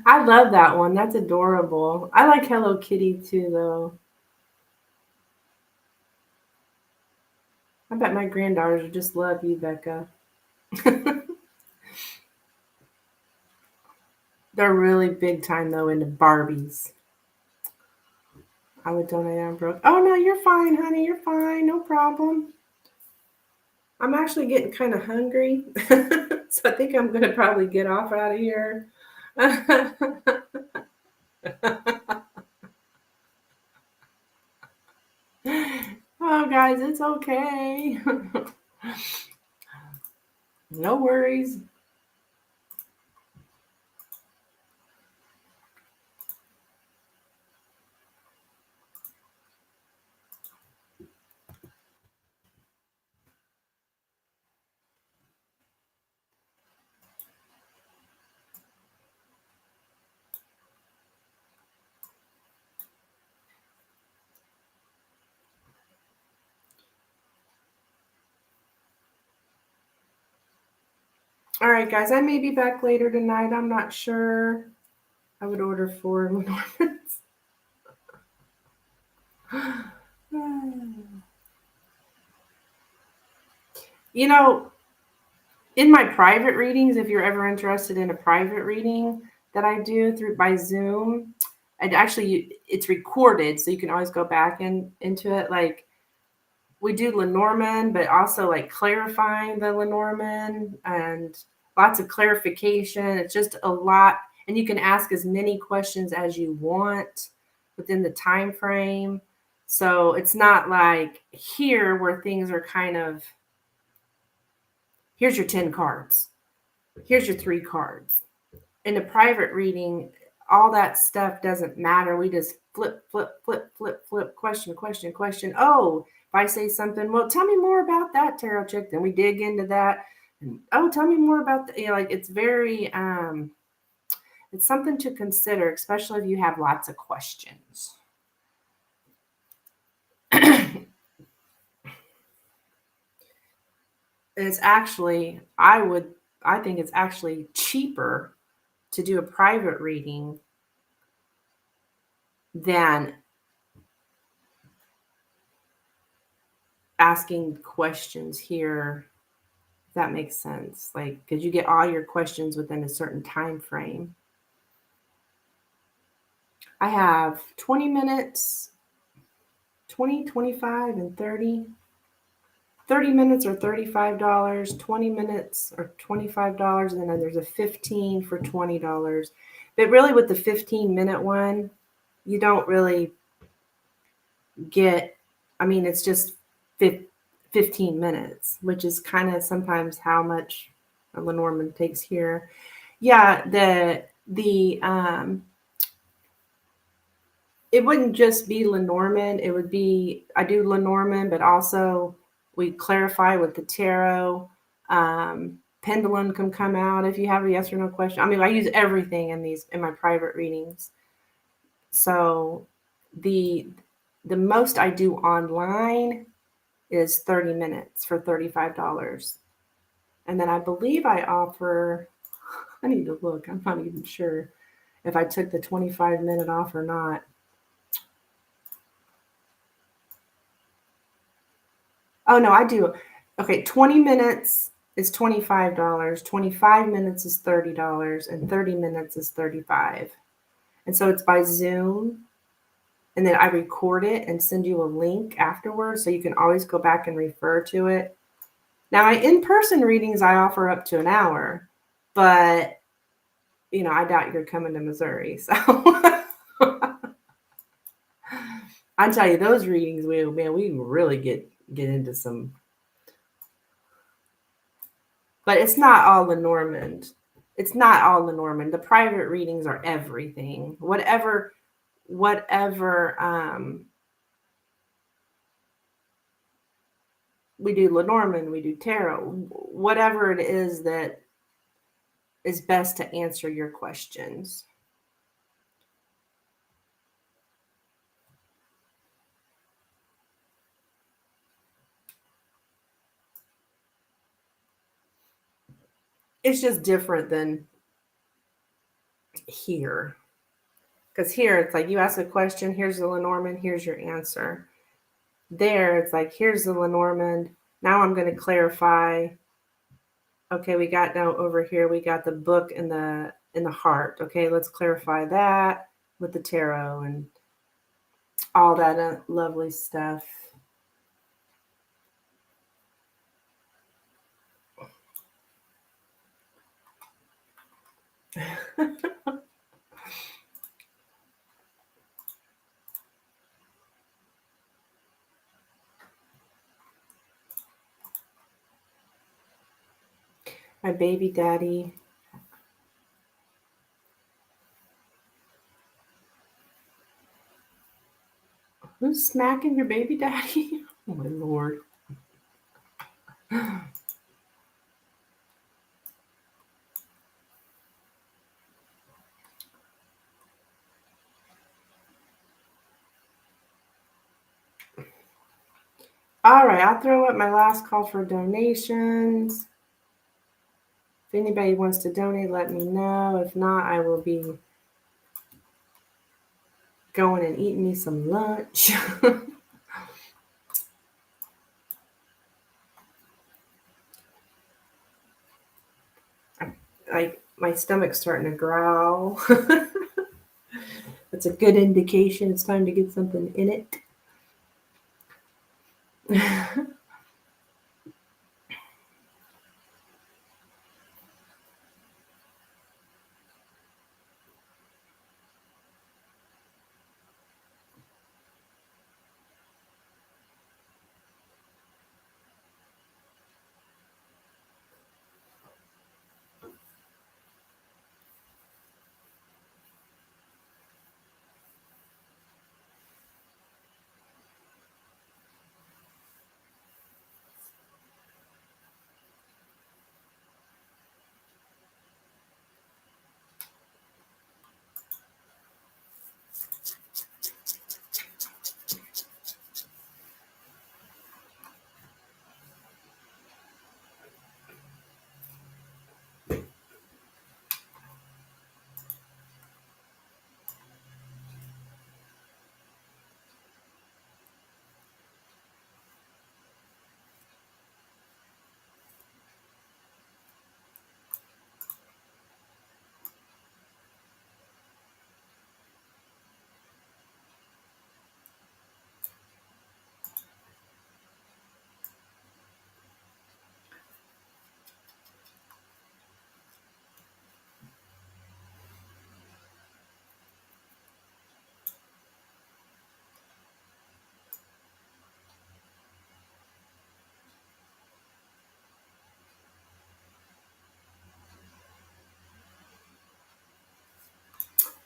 I love that one. That's adorable. I like Hello Kitty too, though. I bet my granddaughters would just love you, Becca. They're really big time though into Barbies. I would donate. I'm broke. Oh no, you're fine, honey. You're fine. No problem. I'm actually getting kind of hungry, so I think I'm gonna probably get off out of here. Oh, guys, it's okay. No worries. All right, guys, I may be back later tonight. I'm not sure. I would order 4 Lenormands. You know, in my private readings, if you're ever interested in a private reading that I do through by Zoom, and actually it's recorded, so you can always go back into it. Like we do Lenormand, but also like clarifying the Lenormand and lots of clarification. It's just a lot, and you can ask as many questions as you want within the time frame. So it's not like here where things are kind of, here's your 10 cards, here's your 3 cards. In a private reading, all that stuff doesn't matter. We just flip, flip, flip, flip, flip, question, question, question. Oh, if I say something, well, tell me more about that, Tarotchic. Then we dig into that. And, oh, tell me more about the, like it's very, it's something to consider, especially if you have lots of questions. It's actually, I think it's actually cheaper to do a private reading than asking questions here, if that makes sense. Like, because you get all your questions within a certain time frame. I have 20 minutes, 20, 25, and 30. 30 minutes are $35, 20 minutes are $25, and then there's a 15 for $20. But really, with the 15-minute one, you don't really get, I mean, it's just 15 minutes, which is kind of sometimes how much a Lenormand takes here. Yeah, it wouldn't just be Lenormand. It would be, I do Lenormand, but also we clarify with the tarot. Pendulum can come out if you have a yes or no question. I mean, I use everything in my private readings. So the most I do online is 30 minutes for $35. And then I believe I offer, I need to look, I'm not even sure if I took the 25-minute off or not. Oh, no, I do. Okay, 20 minutes is $25, 25 minutes is $30, and 30 minutes is $35. And so it's by Zoom. And then I record it and send you a link afterwards so you can always go back and refer to it. Now, my in-person readings, I offer up to an hour, but, you know, I doubt you're coming to Missouri. So I tell you, those readings, we really get into some. But it's not all Lenormand. It's not all Lenormand. The private readings are everything. Whatever we do Lenormand, we do tarot, whatever it is that is best to answer your questions. It's just different than here. Because here it's like you ask a question, here's the Lenormand, here's your answer. There it's like, here's the Lenormand. Now I'm going to clarify. Okay, we got now over here, we got the book in the heart. Okay, let's clarify that with the tarot and all that lovely stuff. My baby daddy. Who's smacking your baby daddy? Oh my Lord. All right, I'll throw up my last call for donations. If anybody wants to donate, let me know. If not, I will be going and eating me some lunch. My stomach's starting to growl. That's a good indication it's time to get something in it.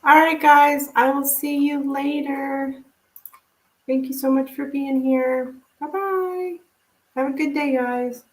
All right, guys, I will see you later. Thank you so much for being here. Bye-bye. Have a good day, guys.